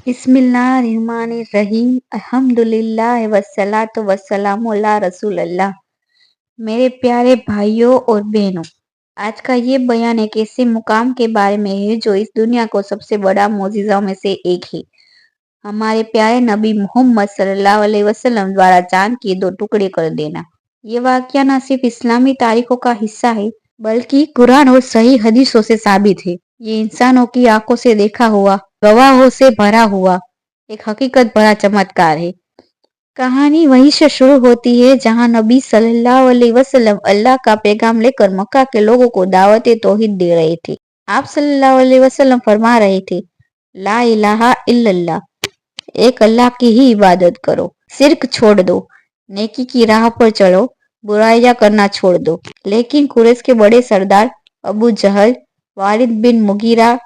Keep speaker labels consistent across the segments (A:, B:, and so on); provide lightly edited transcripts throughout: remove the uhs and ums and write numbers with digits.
A: बिस्मिल्लाहिर्रहमानिर्रहीम अल्हम्दुलिल्लाह वस्सलातु वस्सलामु अला रसूल अल्लाह। मेरे प्यारे भाइयों और बहनों, आज का ये बयान एक ऐसे मुकाम के बारे में है जो इस दुनिया को सबसे बड़ा मोजिज़ा में से एक है। हमारे प्यारे नबी मोहम्मद सल्लल्लाहु अलैहि वसल्लम द्वारा चांद के 2 टुकड़े कर देना। ये वाकया न सिर्फ इस्लामी तारीखों का हिस्सा है बल्कि कुरान और सही हदीसों से साबित है। ये इंसानों की आंखों से देखा हुआ, गवाहों से भरा हुआ एक हकीकत भरा चमत्कार है। कहानी वहीं से शुरू होती है जहां नबी सल्लल्लाहु अलैहि वसल्लम अल्लाह का पैगाम लेकर मक्का के लोगों को दावत तौहीद दे रहे थे। आप सल्लल्लाहु अलैहि वसल्लम फरमा रहे थे, ला इलाहा इल्लल्लाह, एक अल्लाह की ही इबादत करो, शिर्क छोड़ दो, नेकी की राह पर चलो, बुराइयां करना छोड़ दो। लेकिन कुरैश के बड़े सरदार अबू जहल, वालिद बिन मुगीरा,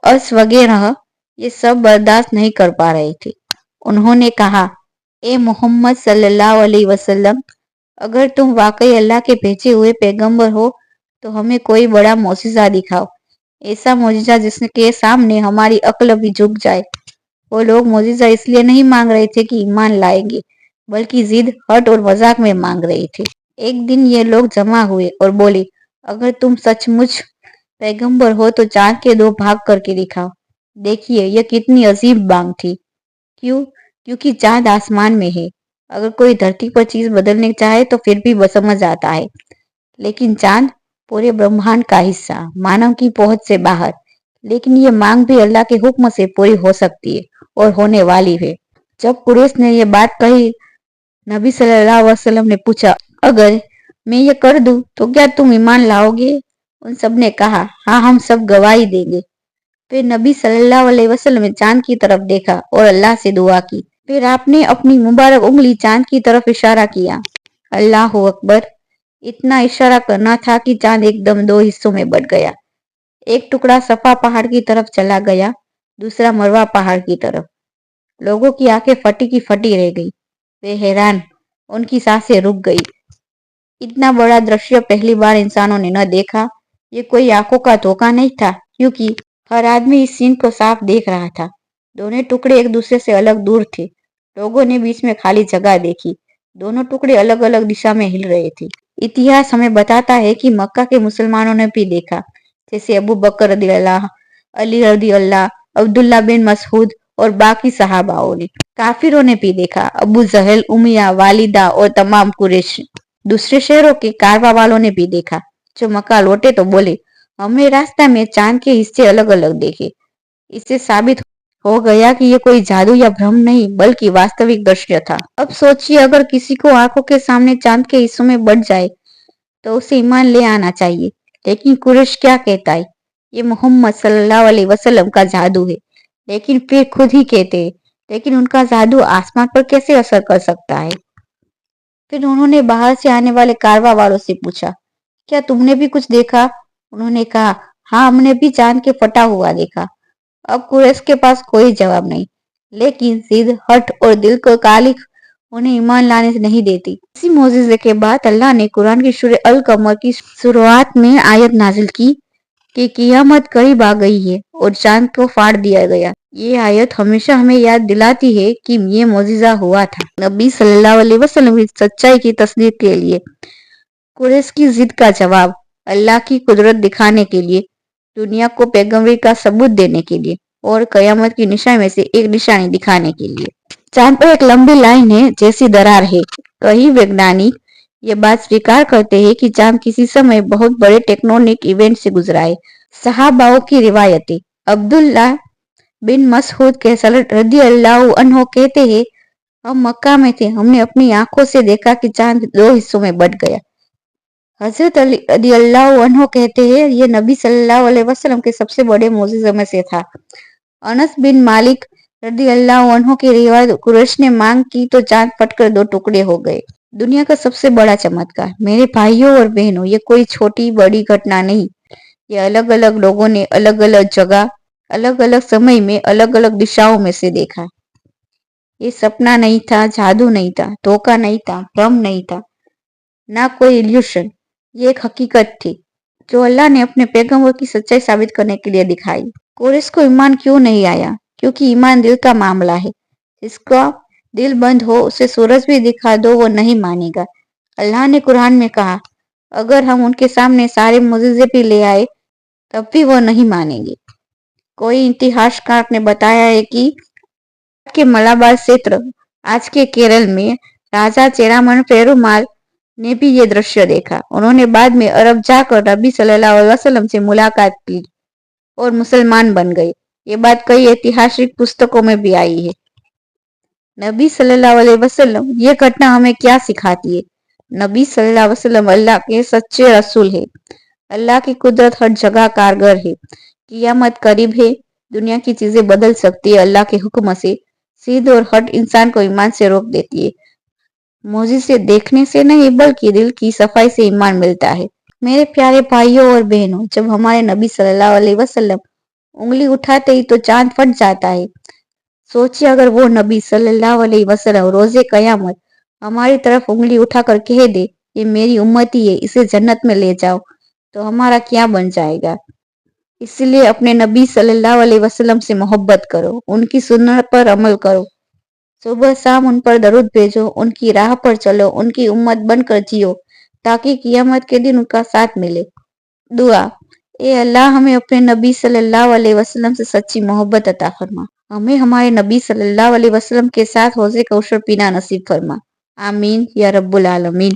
A: अस वगैरह ये सब बर्दाश्त नहीं कर पा रहे थे। उन्होंने कहा, ए मोहम्मद सल्लल्लाहु अलैहि वसल्लम, अगर तुम वाकई अल्लाह के भेजे हुए पैगंबर हो तो हमें कोई बड़ा मौजिज़ा दिखाओ, ऐसा मौजिज़ा जिसके सामने हमारी अक्ल भी झुक जाए। वो लोग मौजिज़ा इसलिए नहीं मांग रहे थे कि ईमान लाएंगे, बल्कि जिद, हट और मजाक में मांग रहे थे। एक दिन ये लोग जमा हुए और बोले, अगर तुम सचमुच पैगंबर हो तो चांद के 2 भाग करके दिखाओ। देखिए यह कितनी अजीब बात थी। क्यों? क्योंकि चांद आसमान में है। अगर कोई धरती पर चीज बदलने चाहे तो फिर भी समझ आता है, लेकिन चांद पूरे ब्रह्मांड का हिस्सा, मानव की पहुंच से बाहर। लेकिन ये मांग भी अल्लाह के हुक्म से पूरी हो सकती है और होने वाली है। जब कुरैश ने यह बात कही, नबी सल्लल्लाहु अलैहि वसल्लम ने पूछा, अगर मैं ये कर दूं तो क्या तुम ईमान लाओगे? उन सब ने कहा, हाँ, हम सब गवाही देंगे। फिर नबी सल्लल्लाहु अलैहि वसल्लम ने चांद की तरफ देखा और अल्लाह से दुआ की। फिर आपने अपनी मुबारक उंगली चांद की तरफ इशारा किया। अल्लाहु अकबर! इतना इशारा करना था कि चांद एकदम 2 हिस्सों में बट गया। एक टुकड़ा सफा पहाड़ की तरफ चला गया, दूसरा मरवा पहाड़ की तरफ। लोगों की आंखें फटी की फटी रह गई। वे हैरान, उनकी सांसें रुक गई। इतना बड़ा दृश्य पहली बार इंसानों ने न देखा। ये कोई आंखों का धोखा नहीं था, क्योंकि हर आदमी इस सीन को साफ देख रहा था। दोनों टुकड़े एक दूसरे से अलग दूर थे। लोगों ने बीच में खाली जगह देखी। दोनों टुकड़े अलग अलग दिशा में हिल रहे थे। इतिहास हमें बताता है कि मक्का के मुसलमानों ने भी देखा, जैसे अबू बकर रज़ी अल्लाह, अली रज़ी अल्लाह, अब्दुल्ला बिन मसऊद और बाकी सहाबाओं ने। काफिरों ने भी देखा, अबू जहल, उमैया, वालिदा और तमाम कुरैश। दूसरे शहरों के कारवा वालों ने भी देखा। जो मक्का लौटे तो बोले, हमने रास्ता में चांद के हिस्से अलग अलग देखे। इससे साबित हो गया कि ये कोई जादू या भ्रम नहीं बल्कि वास्तविक दृश्य था। अब सोचिए, अगर किसी को आंखों के सामने चांद के हिस्सों में बट जाए तो उसे ईमान ले आना चाहिए। लेकिन कुरैश क्या कहता है, ये मोहम्मद सल्लल्लाहु अलैहि वसल्लम का जादू है। लेकिन फिर खुद ही कहते हैं, लेकिन उनका जादू आसमान पर कैसे असर कर सकता है? फिर उन्होंने बाहर से आने वाले कारवा वालों से पूछा, क्या तुमने भी कुछ देखा? उन्होंने कहा, हाँ, हमने भी चांद के फटा हुआ देखा। अब कुरैश के पास कोई जवाब नहीं, लेकिन जिद, हट और दिल को कालिख उन्हें ईमान लाने से नहीं देती। इसी मोजिज़े के बाद अल्लाह ने कुरान की सूरह अल कमर की शुरुआत में आयत नाजिल की कि कियामत करीब आ गई है और चांद को फाड़ दिया गया। ये आयत हमेशा हमें याद दिलाती है कि ये मोजिज़ा हुआ था। नबी सल्लल्लाहु अलैहि वसल्लम की सच्चाई की तस्दीक के लिए, कुरैश की जिद का जवाब, अल्लाह की कुदरत दिखाने के लिए, दुनिया को पैगंबरी का सबूत देने के लिए और कयामत की निशानी में से एक निशानी दिखाने के लिए। चांद पर एक लंबी लाइन है जैसी दरार है। कई वैज्ञानिक ये बात स्वीकार करते हैं कि चांद किसी समय बहुत बड़े टेक्टोनिक इवेंट से गुजरा है। सहाबाओं की रिवायतें, अब्दुल्ला बिन मसऊद के रज़ी अल्लाह अन्हु कहते हैं, हम मक्का में थे, हमने अपनी आंखों से देखा कि चांद 2 हिस्सों में बट गया। हजरत अली रज़ी अल्लाह अन्हु कहते हैं, ये नबी सल्लल्लाहु अलैहि वसल्लम के सबसे बड़े मोजिज़ों में से था। अनस बिन मालिक रज़ी अल्लाह अन्हु की रिवायत, कुरैश ने मांग की तो चांद फटकर 2 टुकड़े हो गए। दुनिया का सबसे बड़ा चमत्कार। मेरे भाइयों और बहनों, ये कोई छोटी बड़ी घटना नहीं। ये अलग अलग लोगों ने अलग अलग जगह, अलग अलग समय में, अलग अलग दिशाओं में से देखा। ये सपना नहीं था, जादू नहीं था, धोखा नहीं था, भ्रम नहीं था, ना कोई इल्यूशन। ये एक हकीकत थी जो अल्लाह ने अपने पैगंबर की सच्चाई साबित करने के लिए दिखाई। कुरैश को ईमान क्यों नहीं आया? کیونکہ ایمان دل کا معاملہ ہے. جس کا دل بند ہو اسے سورج بھی دکھا دو وہ نہیں مانے گا. اللہ نے قرآن میں کہا اگر ہم ان کے سامنے سارے معجزے بھی لے آئے تب بھی وہ نہیں مانیں گے. کوئی اتہاسکار نے بتایا ہے کہ کے ملابار چھیتر آج کے کیرل میں راجا چیرامن پیرومال نے بھی یہ درشیہ دیکھا. انہوں نے بعد میں عرب جا کر نبی صلی اللہ علیہ وسلم سے ملاقات کی اور مسلمان بن گئے. یہ بات کئی ایتہاسک پستکوں میں بھی آئی ہے. نبی صلی اللہ علیہ وسلم یہ گھٹنا ہمیں کیا سکھاتی ہے؟ نبی صلی اللہ علیہ وسلم اللہ کے سچے رسول ہے. اللہ کی قدرت ہر جگہ کارگر ہے. قیامت قریب ہے. دنیا کی چیزیں بدل سکتی ہے اللہ کے حکم سے. سیدھ اور ہٹ انسان کو ایمان سے روک دیتی ہے. معجزے دیکھنے سے نہیں بلکہ دل کی صفائی سے ایمان ملتا ہے. میرے پیارے بھائیوں اور بہنوں، جب ہمارے نبی صلی اللہ علیہ وسلم انگلی اٹھاتے ہی تو چاند پھٹ جاتا ہے. سوچیے اگر وہ نبی صلی اللہ علیہ وسلم روز قیامت ہماری طرف انگلی اٹھا کر کہہ دے یہ میری امتی ہے اسے جنت میں لے جاؤ تو ہمارا کیا بن جائے گا. اس لیے اپنے نبی صلی اللہ علیہ وسلم سے محبت کرو، ان کی سنت پر عمل کرو، صبح شام ان پر درود بھیجو، ان کی راہ پر چلو، ان کی امت بن کر جیو تاکہ قیامت کے دن ان کا ساتھ ملے. دعا: اے اللہ ہمیں اپنے نبی صلی اللہ علیہ وسلم سے سچی محبت عطا فرما. ہمیں ہمارے نبی صلی اللہ علیہ وسلم کے ساتھ حوض کوثر پینا نصیب فرما. آمین یا رب العالمین.